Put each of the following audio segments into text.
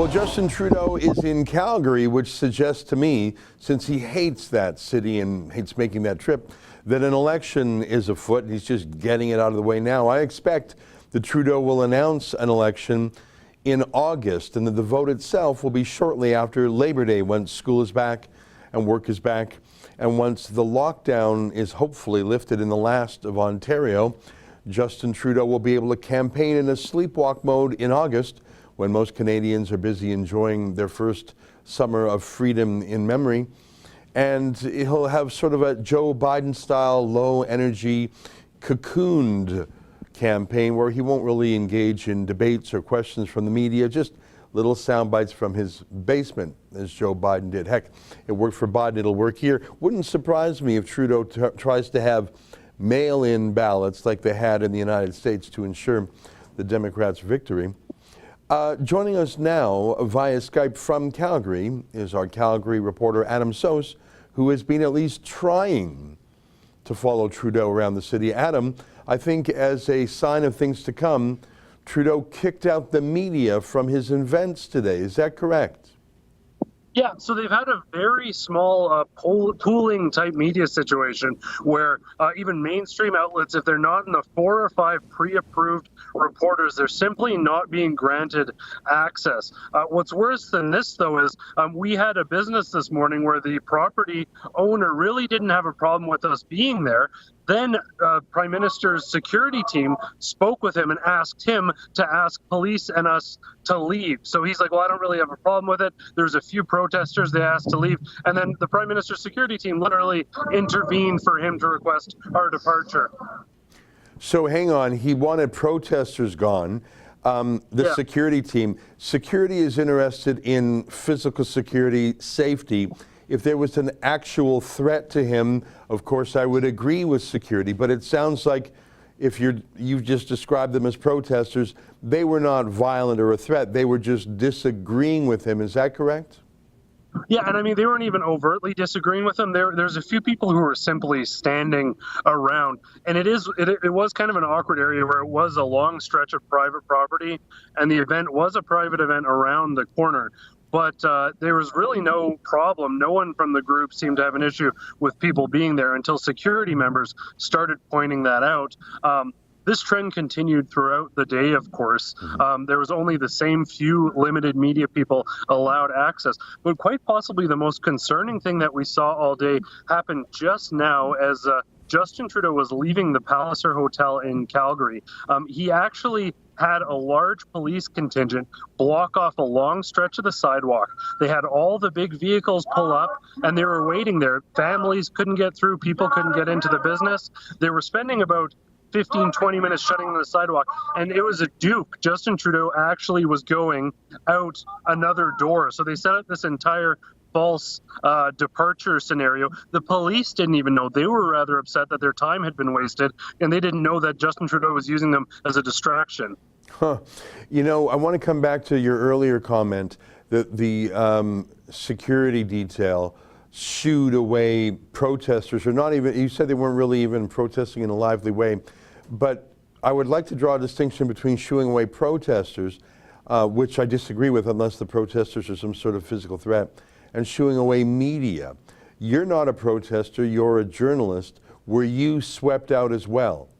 Well, Justin Trudeau is in Calgary, which suggests to me, since he hates that city and hates making that trip, that an election is afoot. He's just getting it out of the way now. I expect that Trudeau will announce an election in August, and that the vote itself will be shortly after Labor Day, once school is back and work is back, and once the lockdown is hopefully lifted in the last of Ontario. Justin Trudeau will be able to campaign in a sleepwalk mode in August, when most Canadians are busy enjoying their first summer of freedom in memory. And he'll have sort of a Joe Biden-style, low-energy, cocooned campaign where he won't really engage in debates or questions from the media, just little sound bites from his basement, as Joe Biden did. Heck, it worked for Biden, it'll work here. Wouldn't surprise me if Trudeau tries to have mail-in ballots like they had in the United States to ensure the Democrats' victory. Joining us now via Skype from Calgary is our Calgary reporter Adam Sos, who has been at least trying to follow Trudeau around the city. Adam, I think as a sign of things to come, Trudeau kicked out the media from his events today. Is that correct? Yeah, so they've had a very small pooling type media situation where even mainstream outlets, if they're not in the 4 or 5 pre-approved reporters, they're simply not being granted access. What's worse than this, though, is we had a business this morning where the property owner really didn't have a problem with us being there. Then Prime Minister's security team spoke with him and asked him to ask police and us to leave. So he's like, well, I don't really have a problem with it. There's a few protesters they asked to leave. And then the Prime Minister's security team literally intervened for him to request our departure. So hang on, he wanted protesters gone. Security team, security is interested in physical security, safety. If there was an actual threat to him, of course, I would agree with security. But it sounds like if you've just described them as protesters, they were not violent or a threat. They were just disagreeing with him. Is that correct? Yeah, and I mean, they weren't even overtly disagreeing with him. There's a few people who were simply standing around. And it was kind of an awkward area where it was a long stretch of private property, and the event was a private event around the corner. But there was really no problem. No one from the group seemed to have an issue with people being there until security members started pointing that out. This trend continued throughout the day, of course. There was only the same few limited media people allowed access. But quite possibly the most concerning thing that we saw all day happened just now as Justin Trudeau was leaving the Palliser Hotel in Calgary. He actually had a large police contingent block off a long stretch of the sidewalk. They had all the big vehicles pull up, and they were waiting there. Families couldn't get through. People couldn't get into the business. They were spending about 15, 20 minutes shutting the sidewalk, and it was a dupe. Justin Trudeau actually was going out another door. So they set up this entire false departure scenario. The police didn't even know. They were rather upset that their time had been wasted, and they didn't know that Justin Trudeau was using them as a distraction. Huh. You know, I want to come back to your earlier comment that the security detail shooed away protesters, or not even, you said they weren't really even protesting in a lively way, but I would like to draw a distinction between shooing away protesters, which I disagree with unless the protesters are some sort of physical threat, and shooing away media. You're not a protester, you're a journalist. Were you swept out as well?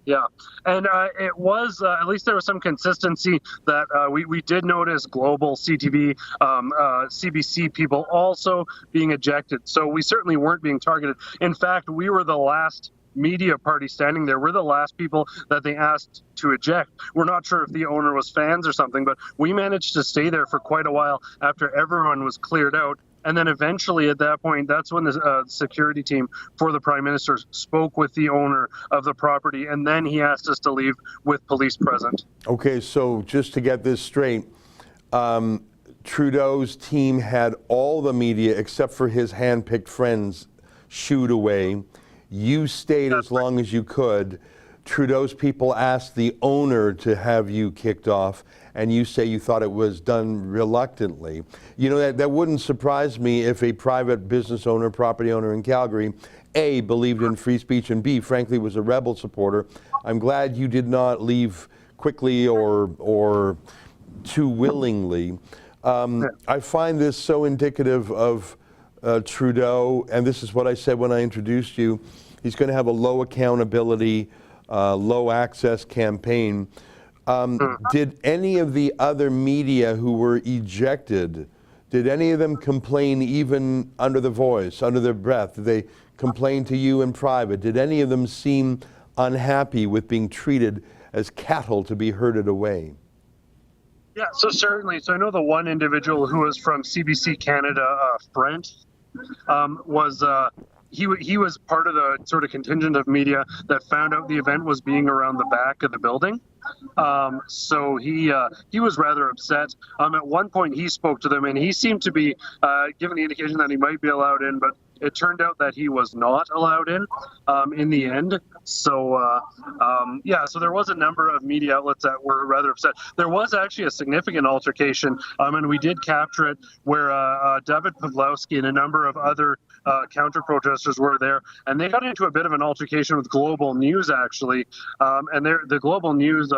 Yeah, and it was, at least there was some consistency that we did notice global CTV, CBC people also being ejected. So we certainly weren't being targeted. In fact, we were the last media party standing there. We're the last people that they asked to eject. We're not sure if the owner was fans or something, but we managed to stay there for quite a while after everyone was cleared out. And then eventually at that point, that's when the security team for the Prime Minister spoke with the owner of the property, and then he asked us to leave with police present. Okay, so just to get this straight, Trudeau's team had all the media except for his hand-picked friends shooed away. You stayed as long as you could. Trudeau's people asked the owner to have you kicked off, and you say you thought it was done reluctantly. You know, that wouldn't surprise me if a private business owner, property owner in Calgary, A, believed in free speech, and B, frankly, was a rebel supporter. I'm glad you did not leave quickly or too willingly. I find this so indicative of Trudeau, and this is what I said when I introduced you. He's going to have a low accountability, low access campaign. Did any of the other media who were ejected, did any of them complain even under the voice, under their breath? Did they complain to you in private? Did any of them seem unhappy with being treated as cattle to be herded away? Yeah, so certainly. So I know the one individual who was from CBC Canada, Brent, was he was part of the sort of contingent of media that found out the event was being around the back of the building. So he was rather upset. At one point, he spoke to them, and he seemed to be given the indication that he might be allowed in, but it turned out that he was not allowed in the end. So so there was a number of media outlets that were rather upset. There was actually a significant altercation, and we did capture it, where David Pawlowski and a number of other counter protesters were there, and they got into a bit of an altercation with Global News, actually, and the Global News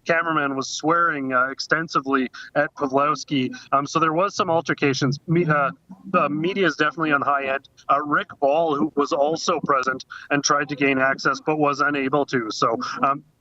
cameraman was swearing extensively at Pawlowski. So there was some altercations. The media is definitely on high end. Rick Ball, who was also present and tried to gain access but was unable to. So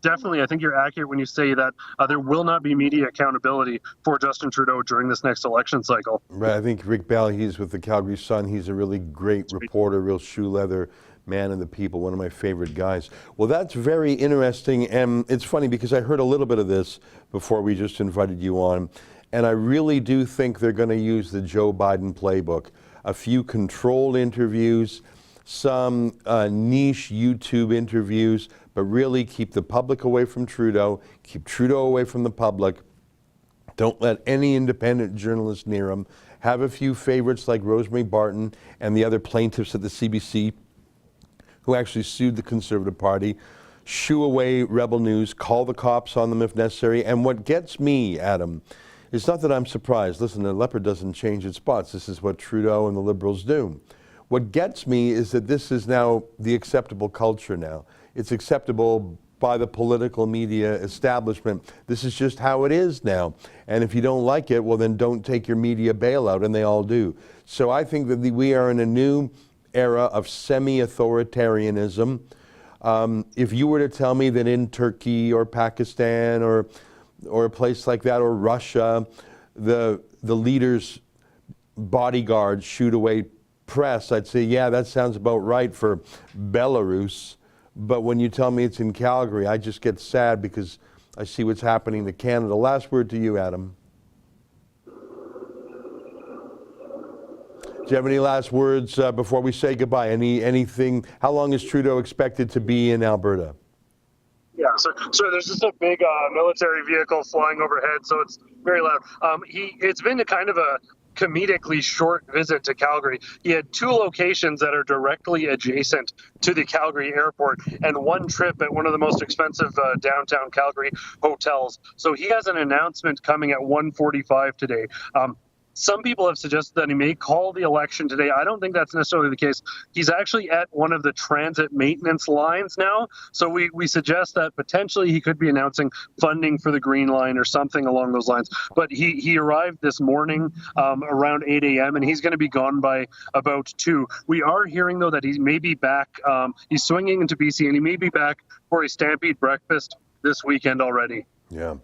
definitely, I think you're accurate when you say that there will not be media accountability for Justin Trudeau during this next election cycle. Right. I think Rick Ball, he's with the Calgary Sun. He's a really great reporter, real shoe leather man of the people, one of my favorite guys. Well, that's very interesting, and it's funny because I heard a little bit of this before we just invited you on, and I really do think they're going to use the Joe Biden playbook. A few controlled interviews, some niche YouTube interviews, but really keep the public away from Trudeau, keep Trudeau away from the public. Don't let any independent journalist near him. Have a few favorites like Rosemary Barton and the other plaintiffs at the CBC who actually sued the Conservative Party. Shoo away Rebel News, call the cops on them if necessary. And what gets me, Adam, is not that I'm surprised. Listen, the leopard doesn't change its spots. This is what Trudeau and the Liberals do. What gets me is that this is now the acceptable culture now. It's acceptable by the political media establishment. This is just how it is now. And if you don't like it, well, then don't take your media bailout, and they all do. So I think that we are in a new era of semi-authoritarianism. If you were to tell me that in Turkey or Pakistan or a place like that, or Russia, the leaders' bodyguards shoot away press, I'd say, yeah, that sounds about right for Belarus. But when you tell me it's in Calgary, I just get sad because I see what's happening to Canada. Last word to you, Adam. Do you have any last words before we say goodbye? Anything? How long is Trudeau expected to be in Alberta? Yeah, so there's just a big military vehicle flying overhead, so it's very loud. It's been a kind of a comedically short visit to Calgary. He had two locations that are directly adjacent to the Calgary airport and one trip at one of the most expensive downtown Calgary hotels. So he has an announcement coming at 1:45 today. Some people have suggested that he may call the election today. I don't think that's necessarily the case. He's actually at one of the transit maintenance lines now. So we suggest that potentially he could be announcing funding for the Green Line or something along those lines. But he arrived this morning around 8 a.m. and he's going to be gone by about 2. We are hearing, though, that he may be back. He's swinging into BC and he may be back for a Stampede breakfast this weekend already. Yeah.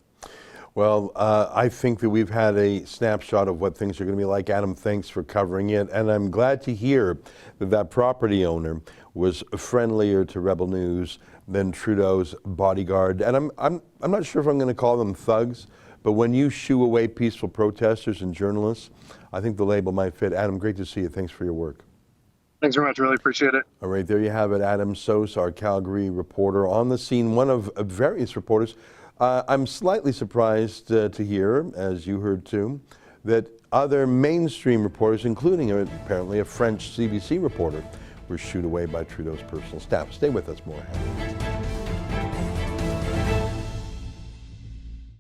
Well, I think that we've had a snapshot of what things are going to be like. Adam, thanks for covering it. And I'm glad to hear that that property owner was friendlier to Rebel News than Trudeau's bodyguard. And I'm not sure if I'm going to call them thugs, but when you shoo away peaceful protesters and journalists, I think the label might fit. Adam, great to see you. Thanks for your work. Thanks very much. Really appreciate it. All right, there you have it. Adam Sos, our Calgary reporter on the scene, one of various reporters. I'm slightly surprised to hear, as you heard too, that other mainstream reporters, including apparently a French CBC reporter, were shooed away by Trudeau's personal staff. Stay with us, more.